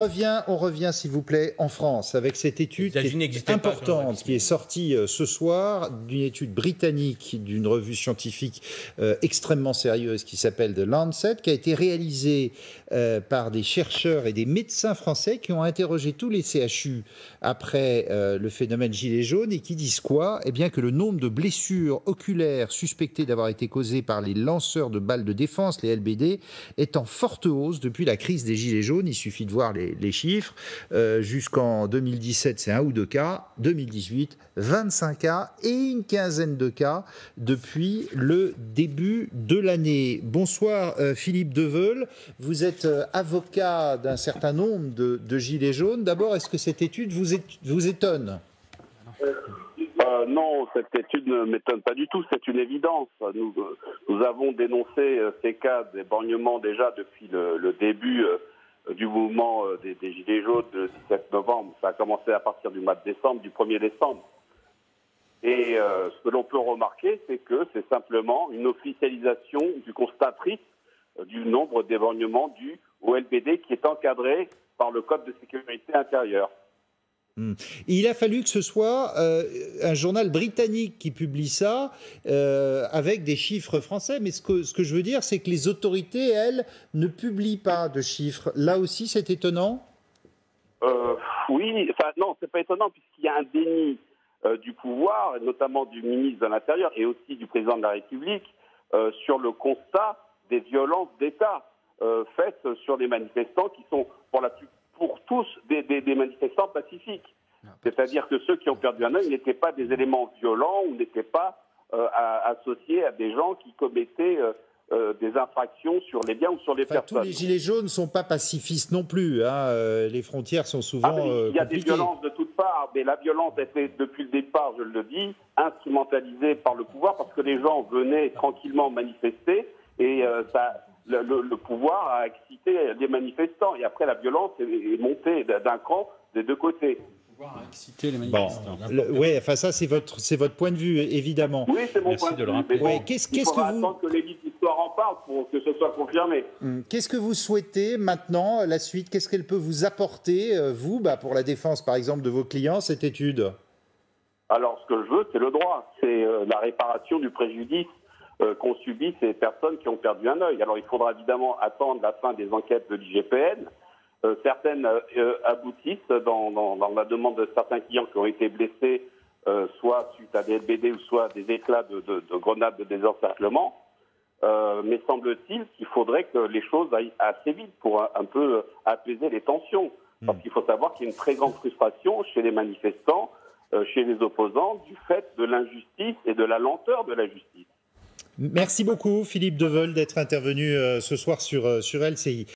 On revient s'il vous plaît en France avec cette étude qui est importante qui est sortie ce soir, d'une étude britannique d'une revue scientifique extrêmement sérieuse qui s'appelle The Lancet, qui a été réalisée par des chercheurs et des médecins français qui ont interrogé tous les CHU après le phénomène gilet jaune et qui disent quoi? Eh bien que le nombre de blessures oculaires suspectées d'avoir été causées par les lanceurs de balles de défense, les LBD, est en forte hausse depuis la crise des gilets jaunes. Il suffit de voir les chiffres. Jusqu'en 2017, c'est 1 ou 2 cas. 2018, 25 cas et une quinzaine de cas depuis le début de l'année. Bonsoir Philippe Deveul. Vous êtes avocat d'un certain nombre de gilets jaunes. D'abord, est-ce que cette étude vous étonne ? Non, cette étude ne m'étonne pas du tout, c'est une évidence. Nous avons dénoncé ces cas d'éborgnement déjà depuis le début du mouvement des Gilets jaunes le 17 novembre. Ça a commencé à partir du mois de décembre, du 1er décembre. Et ce que l'on peut remarquer, c'est que c'est simplement une officialisation du constat triste du nombre d'éborgnements dus au LBD qui est encadré par le Code de sécurité intérieure. Il a fallu que ce soit un journal britannique qui publie ça avec des chiffres français. Mais ce que je veux dire, c'est que les autorités, elles, ne publient pas de chiffres. Là aussi, c'est étonnant ? Oui, enfin non, c'est pas étonnant puisqu'il y a un déni du pouvoir, notamment du ministre de l'Intérieur et aussi du président de la République, sur le constat des violences d'État faites sur des manifestants qui sont pour tous des manifestants pacifiques. C'est-à-dire que ceux qui ont perdu un œil n'étaient pas des éléments violents ou n'étaient pas associés à des gens qui commettaient des infractions sur les biens ou sur les personnes. Tous les gilets jaunes ne sont pas pacifistes non plus. Les frontières sont souvent il y a compliquées. des violences de toutes parts, mais la violence était depuis le départ, je le dis, instrumentalisée par le pouvoir parce que les gens venaient tranquillement manifester et le pouvoir a excité les manifestants. Et après, la violence est montée d'un cran des deux côtés. Exciter les manifestants. Ça c'est votre point de vue, évidemment. Oui, c'est mon point de vue. Ouais, il faudra attendre que les livres d'histoire en parlent pour que ce soit confirmé. Qu'est-ce que vous souhaitez maintenant, la suite? Qu'est-ce qu'elle peut vous apporter, vous, pour la défense, par exemple, de vos clients, cette étude? Alors, ce que je veux, c'est le droit. C'est la réparation du préjudice qu'ont subi ces personnes qui ont perdu un œil. Alors, il faudra évidemment attendre la fin des enquêtes de l'IGPN. Certaines aboutissent dans la demande de certains clients qui ont été blessés, soit suite à des LBD ou soit des éclats de grenades de désencerclement. Mais semble-t-il qu'il faudrait que les choses aillent assez vite pour un peu apaiser les tensions. Parce qu'il faut savoir qu'il y a une très grande frustration chez les manifestants, chez les opposants, du fait de l'injustice et de la lenteur de la justice. Merci beaucoup Philippe Deveul d'être intervenu ce soir sur LCI.